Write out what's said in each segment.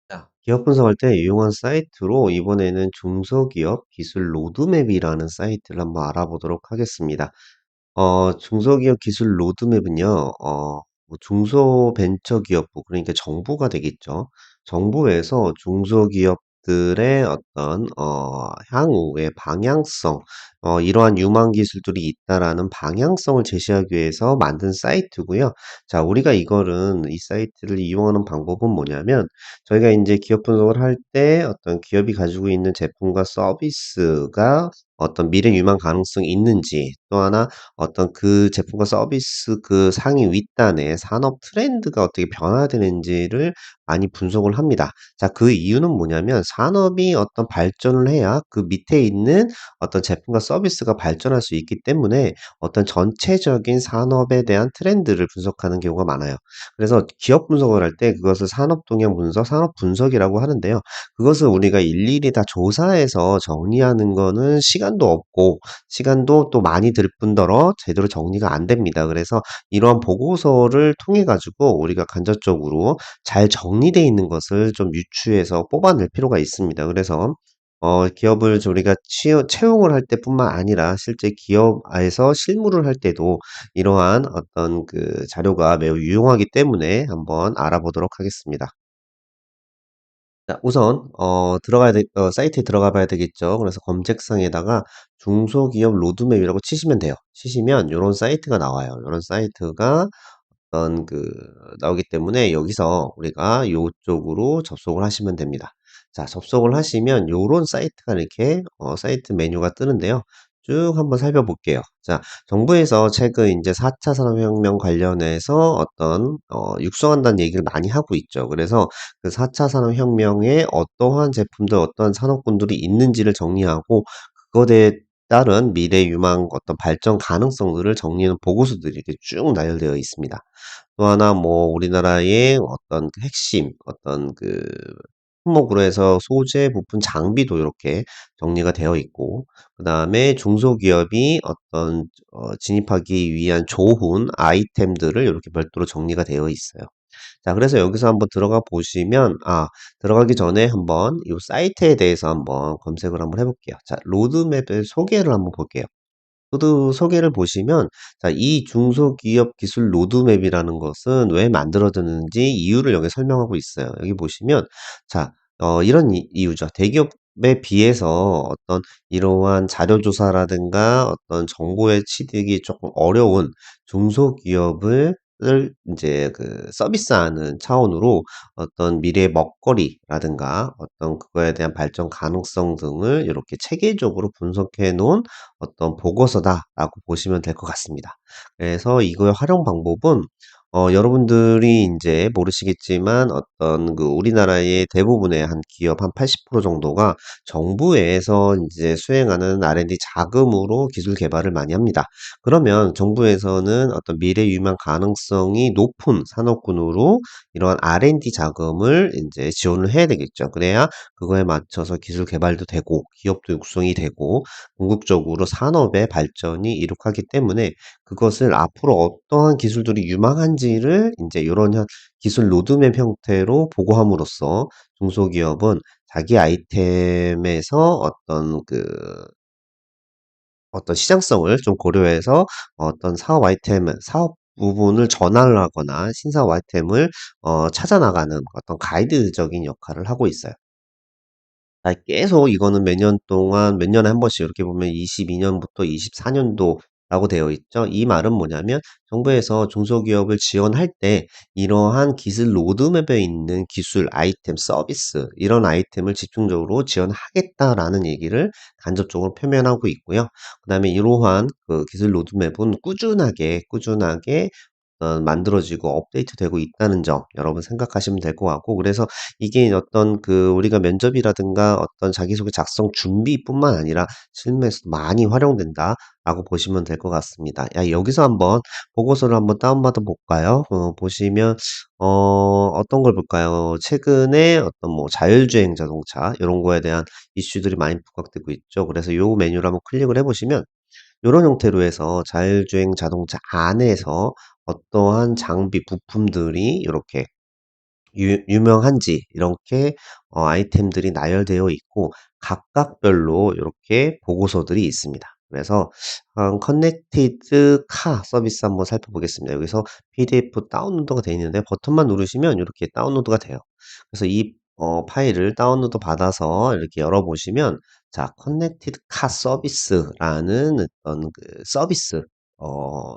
자, 기업 분석할 때 유용한 사이트로 이번에는 중소기업 기술 로드맵이라는 사이트를 한번 알아보도록 하겠습니다. 중소기업 기술 로드맵은요, 뭐 중소벤처기업부, 그러니까 정부가 되겠죠. 정부에서 중소기업들의 어떤, 향후의 방향성, 이러한 유망 기술들이 있다라는 방향성을 제시하기 위해서 만든 사이트고요. 자, 우리가 이거는, 이 사이트를 이용하는 방법은 뭐냐면, 저희가 이제 기업 분석을 할 때 어떤 기업이 가지고 있는 제품과 서비스가 어떤 미래 유망 가능성이 있는지, 또 하나 어떤 그 제품과 서비스 그 상위 윗단의 산업 트렌드가 어떻게 변화되는지를 많이 분석을 합니다. 자, 그 이유는 뭐냐면 산업이 어떤 발전을 해야 그 밑에 있는 어떤 제품과 서비스가 발전할 수 있기 때문에 어떤 전체적인 산업에 대한 트렌드를 분석하는 경우가 많아요. 그래서 기업 분석을 할 때 그것을 산업 동향 분석, 산업 분석이라고 하는데요. 그것을 우리가 일일이 다 조사해서 정리하는 거는 시간도 없고 시간도 또 많이 들 뿐더러 제대로 정리가 안 됩니다. 그래서 이러한 보고서를 통해 가지고 우리가 간접적으로 잘 정리되어 있는 것을 좀 유추해서 뽑아낼 필요가 있습니다. 그래서 기업을 우리가 채용을 할 때뿐만 아니라 실제 기업에서 실무를 할 때도 이러한 어떤 그 자료가 매우 유용하기 때문에 한번 알아보도록 하겠습니다. 자, 우선 사이트에 들어가 봐야 되겠죠. 그래서 검색창에다가 중소기업 로드맵이라고 치시면 돼요. 치시면 요런 사이트가 나와요. 요런 사이트가 어떤 나오기 때문에 여기서 우리가 요쪽으로 접속을 하시면 됩니다. 자, 접속을 하시면 요런 사이트가 이렇게 사이트 메뉴가 뜨는데요. 쭉 한번 살펴볼게요. 자, 정부에서 최근 이제 4차 산업혁명 관련해서 어떤 육성한다는 얘기를 많이 하고 있죠. 그래서 그 4차 산업혁명에 어떠한 제품들, 어떠한 산업군들이 있는지를 정리하고 그것에 따른 미래 유망 어떤 발전 가능성들을 정리하는 보고서들이 이렇게 쭉 나열되어 있습니다. 또 하나 뭐 우리나라의 어떤 그 핵심 어떤 그 품목으로 해서 소재, 부품, 장비도 이렇게 정리가 되어 있고 그다음에 중소기업이 어떤 진입하기 위한 좋은 아이템들을 이렇게 별도로 정리가 되어 있어요. 자, 그래서 여기서 한번 들어가 보시면 들어가기 전에 한번 이 사이트에 대해서 한번 검색을 한번 해 볼게요. 자, 로드맵의 소개를 한번 볼게요. 소개를 보시면 자, 이 중소기업 기술 로드맵이라는 것은 왜 만들어졌는지 이유를 여기 설명하고 있어요. 여기 보시면 자, 이런 이유죠. 대기업에 비해서 어떤 이러한 자료 조사라든가 어떤 정보의 취득이 조금 어려운 중소기업을 이제 서비스하는 차원으로 어떤 미래의 먹거리라든가 어떤 그거에 대한 발전 가능성 등을 이렇게 체계적으로 분석해 놓은 어떤 보고서다라고 보시면 될 것 같습니다. 그래서 이거의 활용 방법은 여러분들이 인제 모르시겠지만 어떤 우리나라의 대부분의 한 기업 한 80% 정도가 정부에서 인제 수행하는 R&D 자금으로 기술 개발을 많이 합니다. 그러면 정부에서는 어떤 미래 유망 가능성이 높은 산업군으로 이러한 R&D 자금을 인제 지원을 해야 되겠죠. 그래야 그거에 맞춰서 기술 개발도 되고 기업도 육성이 되고 궁극적으로 산업의 발전이 이룩하기 때문에 그것을 앞으로 어떠한 기술들이 유망한지를 인제 요런 기술 로드맵 형태로 보고함으로써 중소기업은 자기 아이템에서 어떤 시장성을 좀 고려해서 어떤 사업 부분을 전환을 하거나 신사업 아이템을 찾아 나가는 어떤 가이드적인 역할을 하고 있어요. 계속 이거는 매년 동안 몇 년에 한 번씩 이렇게 보면 22년부터 24년도라고 되어 있죠. 이 말은 뭐냐면 정부에서 중소기업을 지원할 때 이러한 기술 로드맵에 있는 기술, 아이템, 서비스 이런 아이템을 집중적으로 지원하겠다라는 얘기를 간접적으로 표면하고 있고요. 그다음에 이러한 기술 로드맵은 꾸준하게 만들어지고 업데이트되고 있다는 점 여러분 생각하시면 될 것 같고 그래서 이게 어떤 우리가 면접이라든가 어떤 자기소개 작성 준비뿐만 아니라 실무에서도 많이 활용된다라고 보시면 될 것 같습니다. 여기서 한번 보고서를 한번 다운받아 볼까요? 보시면 어떤 걸 볼까요? 최근에 어떤 뭐 자율주행 자동차 이런 거에 대한 이슈들이 많이 부각되고 있죠. 그래서 요 메뉴를 한번 클릭을 해 보시면 요런 형태로 해서 자율주행 자동차 안에서 어떠한 장비 부품들이 이렇게 유명한지 이렇게 아이템들이 나열되어 있고 각각별로 이렇게 보고서들이 있습니다. 그래서 커넥티드 카 서비스 한번 살펴보겠습니다. 여기서 PDF 다운로드가 되어 있는데 버튼만 누르시면 이렇게 다운로드가 돼요. 그래서 이 파일을 다운로드 받아서 이렇게 열어보시면 자, 커넥티드 카 서비스라는 어떤 그 서비스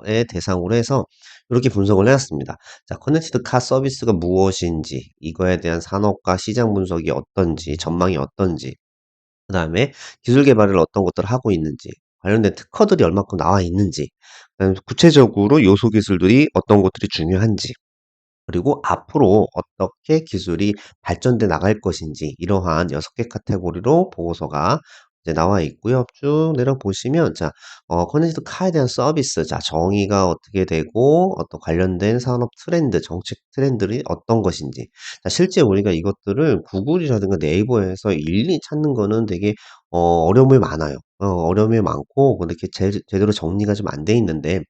의 대상으로 해서 이렇게 분석을 해놨습니다. 자, 커넥티드 카 서비스가 무엇인지, 이거에 대한 산업과 시장 분석이 어떤지, 전망이 어떤지, 그 다음에 기술 개발을 어떤 것들을 하고 있는지, 관련된 특허들이 얼마큼 나와 있는지, 그다음에 구체적으로 요소 기술들이 어떤 것들이 중요한지, 그리고 앞으로 어떻게 기술이 발전돼 나갈 것인지 이러한 6개 카테고리로 보고서가 이제 나와 있고요. 쭉 내려보시면 자, 커넥티드 카에 대한 서비스, 자, 정의가 어떻게 되고 어떤 관련된 산업 트렌드, 정책 트렌드들이 어떤 것인지. 자, 실제 우리가 이것들을 구글이라든가 네이버에서 일일이 찾는 거는 되게 어려움이 많아요. 어려움이 많고 그렇게 제대로 정리가 좀 안 돼 있는데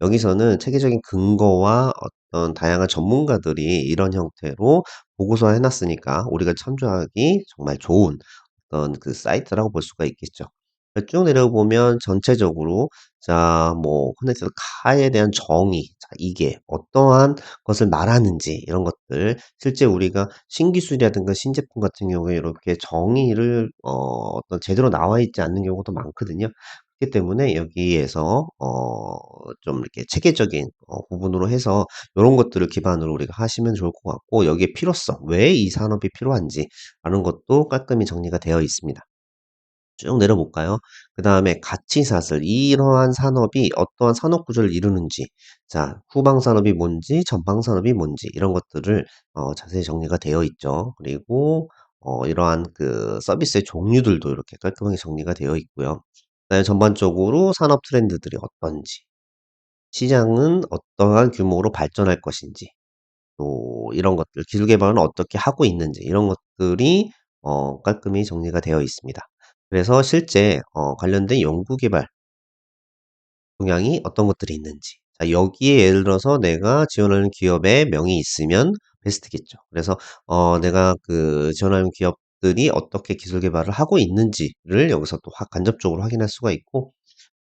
여기서는 체계적인 근거와 어떤 다양한 전문가들이 이런 형태로 보고서 해놨으니까 우리가 참조하기 정말 좋은 어떤 그 사이트라고 볼 수가 있겠죠. 쭉 내려보면 전체적으로 자, 뭐 커넥티드 카에 대한 정의, 자, 이게 어떠한 것을 말하는지 이런 것들 실제 우리가 신기술이라든가 신제품 같은 경우에 이렇게 정의를 어떤 제대로 나와 있지 않는 경우도 많거든요. 그렇기 때문에 여기에서 좀 이렇게 체계적인 부분으로 해서 요런 것들을 기반으로 우리가 하시면 좋을 것 같고 여기에 필요성, 왜 이 산업이 필요한지 라는 것도 깔끔히 정리가 되어 있습니다. 쭉 내려볼까요? 그 다음에 가치사슬, 이러한 산업이 어떠한 산업 구조를 이루는지, 자, 후방 산업이 뭔지, 전방 산업이 뭔지, 이런 것들을 자세히 정리가 되어 있죠. 그리고 이러한 그 서비스의 종류들도 이렇게 깔끔하게 정리가 되어 있고요. 그다음에 전반적으로 산업 트렌드들이 어떤지, 시장은 어떠한 규모로 발전할 것인지, 또 이런 것들, 기술 개발은 어떻게 하고 있는지 이런 것들이 깔끔히 정리가 되어 있습니다. 그래서 실제 관련된 연구 개발 동향이 어떤 것들이 있는지. 자, 여기에 예를 들어서 내가 지원하는 기업의 명이 있으면 베스트겠죠. 그래서 내가 그 지원하는 기업들이 어떻게 기술 개발을 하고 있는지를 여기서 또 간접적으로 확인할 수가 있고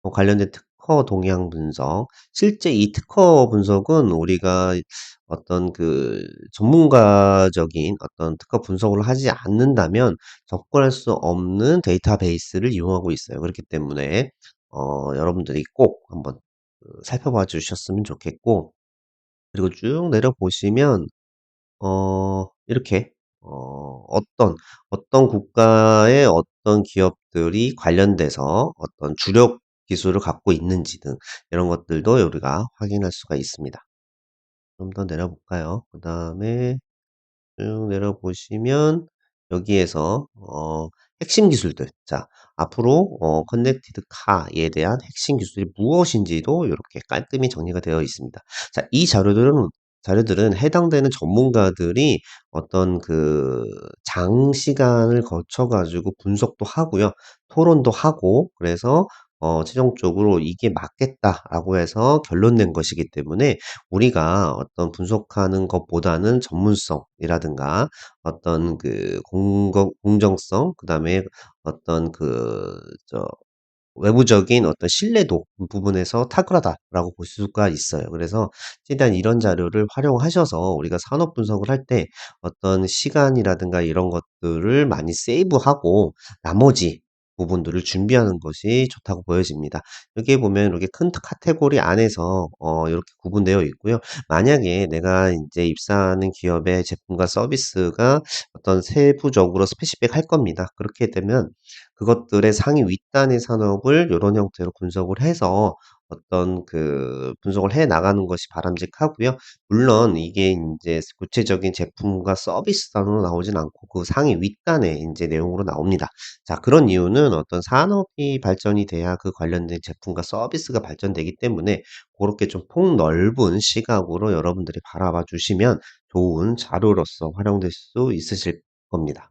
관련된 특허 동향 분석. 실제 이 특허 분석은 우리가 어떤 그 전문가적인 어떤 특허 분석을 하지 않는다면 접근할 수 없는 데이터베이스를 이용하고 있어요. 그렇기 때문에 여러분들이 꼭 한번 살펴봐 주셨으면 좋겠고 그리고 쭉 내려보시면 이렇게 어떤 국가의 어떤 기업들이 관련돼서 어떤 주력 기술을 갖고 있는지 등 이런 것들도 우리가 확인할 수가 있습니다. 좀 더 내려볼까요? 그 다음에 쭉 내려보시면 여기에서 핵심 기술들 자 앞으로 커넥티드 카에 대한 핵심 기술이 무엇인지도 이렇게 깔끔히 정리가 되어 있습니다. 자, 이 자료들은 해당되는 전문가들이 어떤 그 장시간을 거쳐 가지고 분석도 하고요. 토론도 하고 그래서 최종적으로 '이게 맞겠다.'라고 해서 결론 낸 것이기 때문에 우리가 어떤 분석하는 것보다는 전문성이라든가 어떤 그 공정성, 그다음에 어떤 외부적인 어떤 신뢰도 부분에서 탁월하다라고 볼 수가 있어요. 그래서 최대한 이런 자료를 활용하셔서 우리가 산업 분석을 할 때 어떤 시간이라든가 이런 것들을 많이 세이브하고 나머지 부분들을 준비하는 것이 좋다고 보여집니다. 여기에 보면 이렇게 큰 카테고리 안에서 이렇게 구분되어 있고요. 만약에 내가 이제 입사하는 기업의 제품과 서비스가 어떤 세부적으로 스페시픽 할 겁니다. 그렇게 되면 그것들의 상위 윗단의 산업을 요런 형태로 분석을 해서 어떤 그 분석을 해 나가는 것이 바람직하고요. 물론 이게 인제 구체적인 제품과 서비스 단으로 나오진 않고 그 상위 윗단의 인제 내용으로 나옵니다. 자, 그런 이유는 어떤 산업이 발전이 돼야 그 관련된 제품과 서비스가 발전되기 때문에 고렇게 좀 폭넓은 시각으로 여러분들이 바라봐 주시면 좋은 자료로서 활용될 수 있으실 겁니다.